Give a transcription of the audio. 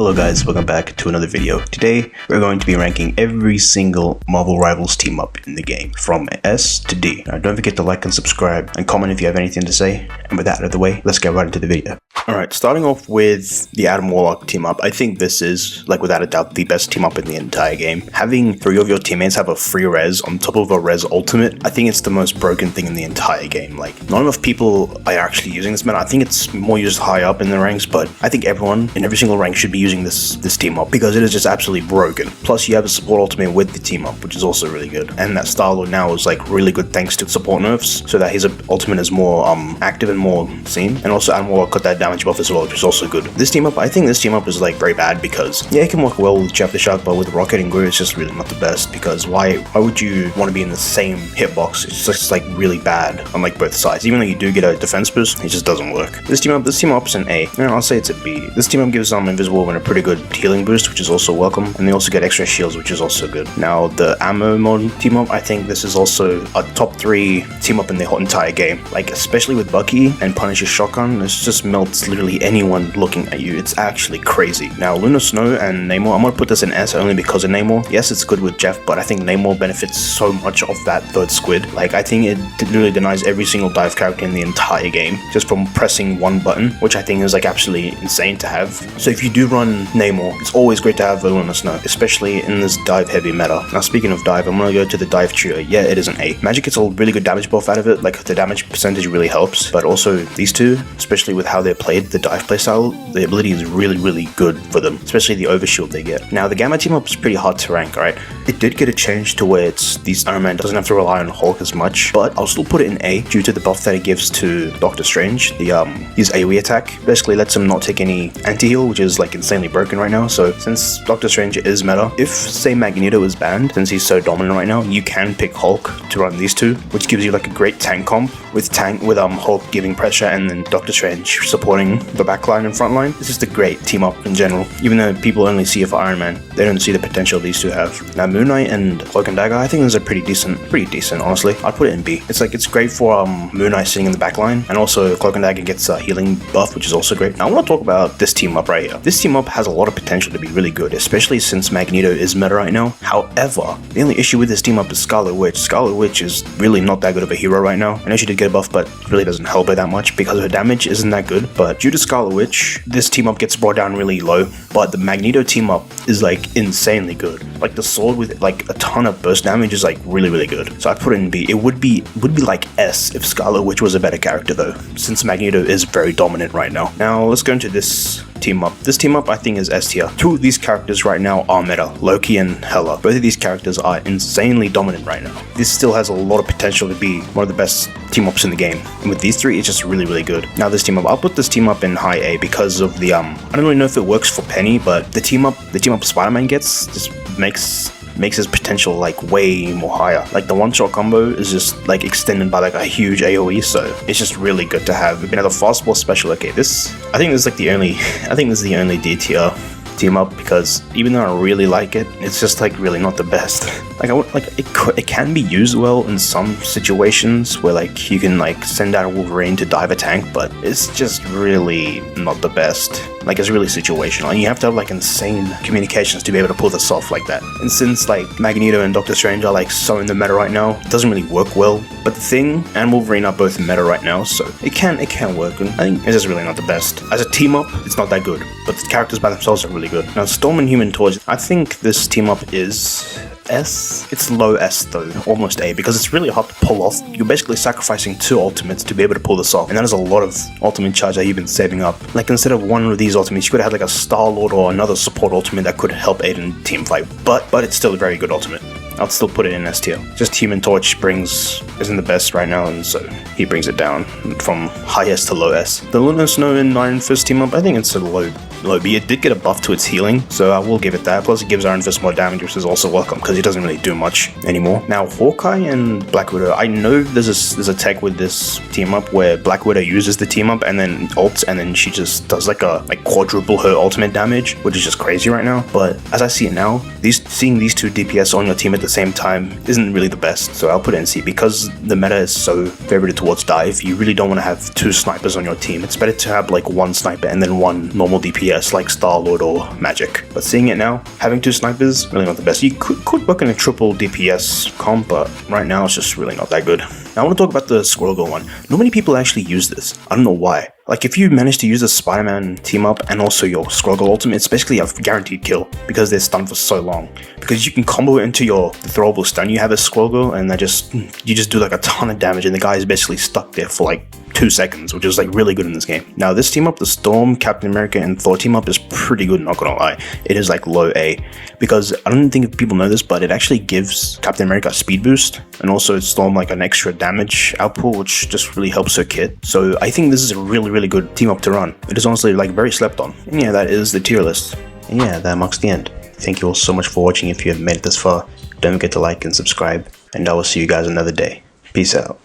Hello guys, welcome back to another video. Today, we're going to be ranking every single Marvel Rivals team up in the game, from S to D. Now don't forget to like and subscribe, and comment if you have anything to say. And with that out of the way, let's get right into the video. Alright, starting off with the Warlock team up, I think this is, like without a doubt, the best team up in the entire game. Having 3 of your teammates have a free res on top of a res ultimate, I think it's the most broken thing in the entire game. Like, not enough people are actually using this meta. I think it's more used high up in the ranks, but I think everyone in every single rank should be using this team up because it is just absolutely broken. Plus, you have a support ultimate with the team up, which is also really good. And that Star-Lord now is like really good thanks to support nerfs, so that his ultimate is more active and more seen. And also, Warlock got that damage buff as well, which is also good. This team up, I think this team up is like very bad because yeah, it can work well with Jeff the Shark, but with Rocket and Groot, it's just really not the best. Because why would you want to be in the same hitbox? It's just like really bad on like both sides. Even though you do get a defense boost, it just doesn't work. This team up's an A. No, I'll say it's a B. This team up gives Invisible Woman a pretty good healing boost, which is also welcome, and they also get extra shields, which is also good. Now the ammo mod team up, I think this is also a top 3 team up in the whole entire game. Like, especially with Bucky and Punisher's shotgun, this just melts literally anyone looking at you. It's actually crazy. Now Luna Snow and Namor, I'm gonna put this in S only because of Namor. Yes, it's good with Jeff, but I think Namor benefits so much off that third squid. Like, I think it literally denies every single dive character in the entire game just from pressing one button, which I think is like absolutely insane to have. So if you do run Namor, it's always great to have Luna Snow, especially in this dive heavy meta. Now speaking of dive, I'm gonna go to the dive trio. Yeah, it is an A. Magik gets a really good damage buff out of it, like the damage percentage really helps, but also these two, especially with how they're played, the dive playstyle, the ability is really good for them, especially the overshield they get. Now the Gamma team up is pretty hard to rank, right? It did get a change to where it's these Iron Man doesn't have to rely on Hulk as much, but I'll still put it in A due to the buff that it gives to Doctor Strange. His AoE attack basically lets him not take any anti-heal, which is like insanely broken right now. So since Doctor Strange is meta, if say Magneto is banned, since he's so dominant right now, you can pick Hulk to run these two, which gives you like a great tank comp with Hulk giving pressure and then Doctor Strange supporting the backline and frontline. It's just a great team up in general. Even though people only see it for Iron Man, they don't see the potential these two have. Now Moon Knight and Cloak and Dagger, I think these are pretty decent honestly. I'd put it in B. It's great for Moon Knight sitting in the backline, and also Cloak and Dagger gets a healing buff, which is also great. Now I want to talk about this team up right here. This team up has a lot of potential to be really good, especially since Magneto is meta right now. However, the only issue with this team up is Scarlet Witch. Scarlet Witch is really not that good of a hero right now. I know she did get a buff, but really doesn't help her that much because her damage isn't that good. But due to Scarlet Witch, this team up gets brought down really low, but the Magneto team up is like insanely good. Like the sword with like a ton of burst damage is like really good. So I put it in B. It would be like S if Scarlet Witch was a better character though, since Magneto is very dominant right now. Now let's go into this team up. This team up I think is S tier. 2 of these characters right now are meta, Loki and Hela. Both of these characters are insanely dominant right now. This still has a lot of potential to be one of the best team ups in the game. And with these 3, it's just really good. Now this team up, I'll put this team up in high A because of the I don't really know if it works for Penny, but the team up Spider-Man gets just makes his potential like way more higher. Like the one-shot combo is just like extended by like a huge AoE, so it's just really good to have. We can have the fastball special. Okay, I think this is the only D tier team up because even though I really like it, it's just like really not the best. It can be used well in some situations where like you can like send out a Wolverine to dive a tank, but it's just really not the best. Like, it's really situational, and you have to have like insane communications to be able to pull this off like that. And since like Magneto and Doctor Strange are like so in the meta right now, it doesn't really work well. But the Thing and Wolverine are both meta right now, so it can work, and I think it's just really not the best. As a team up, it's not that good, but the characters by themselves are really good. Now Storm and Human Torch, I think this team up is S. It's low S though, almost A, because it's really hard to pull off. You're basically sacrificing 2 ultimates to be able to pull this off, and that is a lot of ultimate charge that you've been saving up. Like, instead of one of these ultimates, you could have had like a Star-Lord or another support ultimate that could help aid in team fight, but it's still a very good ultimate. I'll still put it in S tier. Just Human Torch isn't the best right now, and so he brings it down from high S to low S. The Luna Snow and Iron Fist team up, I think it's a low B. It did get a buff to its healing, so I will give it that. Plus it gives Iron Fist more damage, which is also welcome because he doesn't really do much anymore. Now Hawkeye and Black Widow, I know there's a tech with this team up where Black Widow uses the team up and then ults, and then she just does like quadruple her ultimate damage, which is just crazy right now. But as I see it now, seeing these 2 DPS on your team at the same time isn't really the best, so I'll put it in C. Because the meta is so favored towards dive, you really don't want to have 2 snipers on your team. It's better to have like 1 sniper and then 1 normal DPS DPS like Star-Lord or Magik. But seeing it now, having 2 snipers, really not the best. You could work in a triple DPS comp, but right now it's just really not that good. Now I want to talk about the Squirrel Girl one. Not many people actually use this. I don't know why. Like, if you manage to use the Spiderman Team Up and also your Squirrel Girl ultimate, it's basically a guaranteed kill because they're stunned for so long. Because you can combo it into your throwable stun you have as Squirrel Girl, and you just do like a ton of damage, and the guy is basically stuck there for like 2 seconds, which is like really good in this game. Now this team up, the Storm, Captain America, and Thor team up is pretty good, not gonna lie. It is like low A, because I don't think people know this, but it actually gives Captain America a speed boost, and also Storm like an extra damage output, which just really helps her kit. So I think this is a really good team up to run. It is honestly like very slept on. And yeah, that is the tier list. And yeah, that marks the end. Thank you all so much for watching. If you have made it this far, don't forget to like and subscribe, and I will see you guys another day. Peace out.